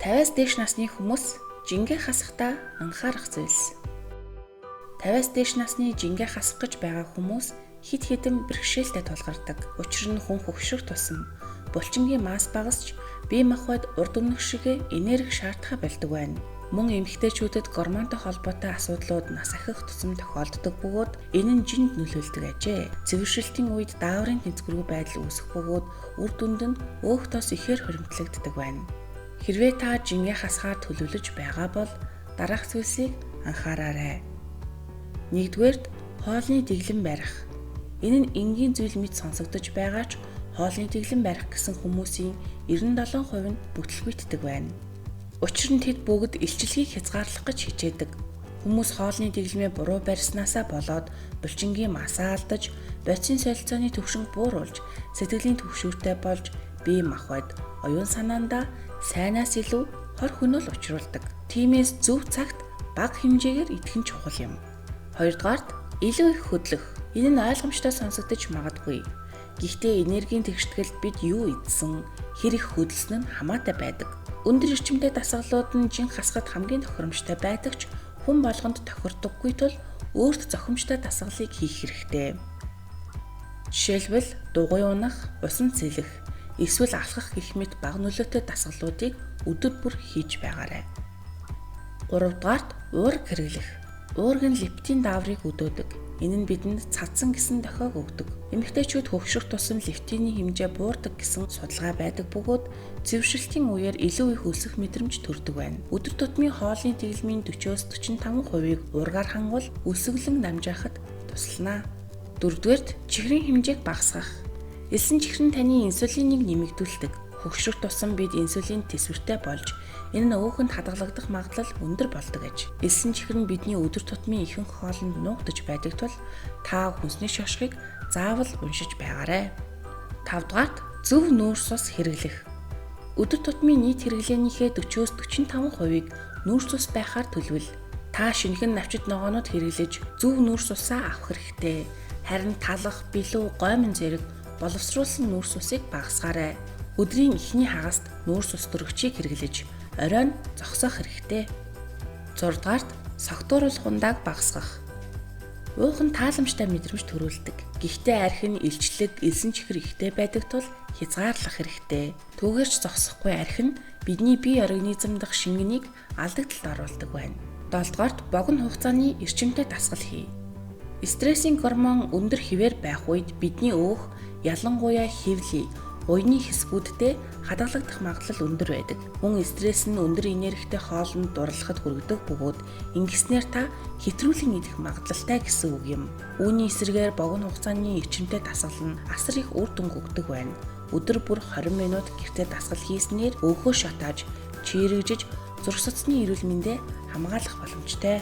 50-аас дээш насны хүмүүс жингээ хасахдаа анхаарах зүйлс. 50-аас дээш насны жингээ хасах гэж байгаа хүмүүс хид хідэн бэрхшээлтэй тулгардаг. Учир нь хүн хөвгшрөх тусам булчингийн масс багасч бие махбод урд өмнөх шиг энерги шаардах болдог байна. Мөн эмэгтэйчүүдэд гормонтой холбоотой асуудлууд нас ахих тусам тохиолддог бөгөөд энэ нь жинд нөлөөлдөг ажээ. Цэвэршилтийн үед дааврын тэнцвэргүй байдал үүсэх бөгөөд үр дүнд нь өөхтөөс ихээр хуримтлагддаг байна. Хэрвээ та жингээ хасахаар төлөвлөж байгаа бол дараах зүйлсийг анхаараарай. 1-р хоолны дэглэм барих. Энэ нь энгийн зүйл мэт сонсогдож байгаа ч хоолны дэглэм барих гэсэн хүмүүсийн 97% нь бүтлгүйтдэг байна. Учир нь тэд бүгд илчилгээг хязгаарлах гэж хичээдэг. Хүмүүс хоолны дэглэмээ буруу барьснаасаа болоод булчингийн масаа алдаж, бодисын солилцооны төвшинг бууруулж, сэтгэлийн төвшөртэй болж, бие махбод, оюун санаандаа сайнаас илүү хор хөнөөл учруулдаг. Тиймээс зөв цагт бага хэмжээгээр идэх нь чухал юм. 2-р илүү их хөдлөх. Энэ нь ойлгомжтой сонсогдож магадгүй. Гэхдээ энергийн тэгшгэлд бид юу идсэн, хэр их хөдөлсөн нь хамаатай байдаг. Өндөр эрчимтэй дасгалууд нь жин хасахад хамгийн тохиромжтой байдаг ч хүн болгонд тохирдоггүй тул өөрт зохимжтой дасгалыг хийх хэрэгтэй. Жишээлбэл дугуй унах, усан цэлэх, эсвэл алхах гэх мэт бага нөлөөтэй дасгалуудыг өдөр бүр хийж байгаарай. 3-р уурга хэрэглэх. Уурга нь лептин дааврыг өдөөдөг. Энэ нь бидэнд цадсан гэсэн дохиог өгдөг. Эмэгтэйчүүд хөвгшрөх тусам лептины хэмжээ буурдаг гэсэн судалгаа байдаг бөгөөд цэвэршилтийн үеэр илүү их өсөх мэдрэмж төрдөг байна. Өдөр тутмын хоолны дэглэмийн 40-45%-ийг уургаар хангавал өсөглөн намжаахад туслана. 4-р чихрийн хэмжээг багасгах. Элсэн чихэр нь таны инсулиныг нэмэгдүүлдэг. Хөвгшрөх тусам бид инсулин тэсвэртэй болж энэ нь өөхөнд хадгалагдах магадлал өндөр болдог аж. Элсэн чихэр нь бидний өдөр тутмын ихэнх хоолнд нуугдаж байдаг тул та хүнсний шошгыг заавал уншиж байгаарай. 5-р зөв нүүрс ус хэрэглэх. Өдөр тутмын нийт хэрэглээнийхээ 40-45%-ийг нүүрс ус байхаар төлөвлөл. Та шинэхэн навчит ногоонууд хэрэглэж зөв нүүрс усаа авах хэрэгтэй. Харин талах, билүү, гомин зэрэг боловсруулсан нүүрс усыг багасгаарай. Өдрийн эхний хагаст нүүрс ус төрөгчийг хэрэглэж оройн зогсоох хэрэгтэй. 6-р согтууруулах ундааг багасгах. Уух нь тааламжтай мэдрэмж төрүүлдэг. Гэхдээ архин илчлэг, элсэн чихэр ихтэй байдаг тул хязгаарлах хэрэгтэй. Түүгээрч зогсохгүй архин бидний бие организм дахь шингэнийг алдагдлалд оруулдаг байна. 7-р богино хугацааны эрчимтэй дасгал хий. Стрессийн гормон өндөр хിവэр байх үед бидний өөх ялангуяа хөвлий, уйны хэсгүүддээ хадгалагдах магадлал өндөр байдаг. Мөн стресс нь өндөр энергитэй хоолнд дурлахад хүргэдэг бөгөөд ингэснээр та хэтрүүлэн идэх магадлалтай гэсэн үг юм. Үүний эсрэгээр богино хугацааны эрчимтэй дасгал нь асар их үр дүнг өгдөг байна. Өдөр бүр 20 минут гэртээ дасгал хийснээр өөхөө шатааж, чирэгжиж, зураг судасны эрүүл мэндэ хамгаалах боломжтой.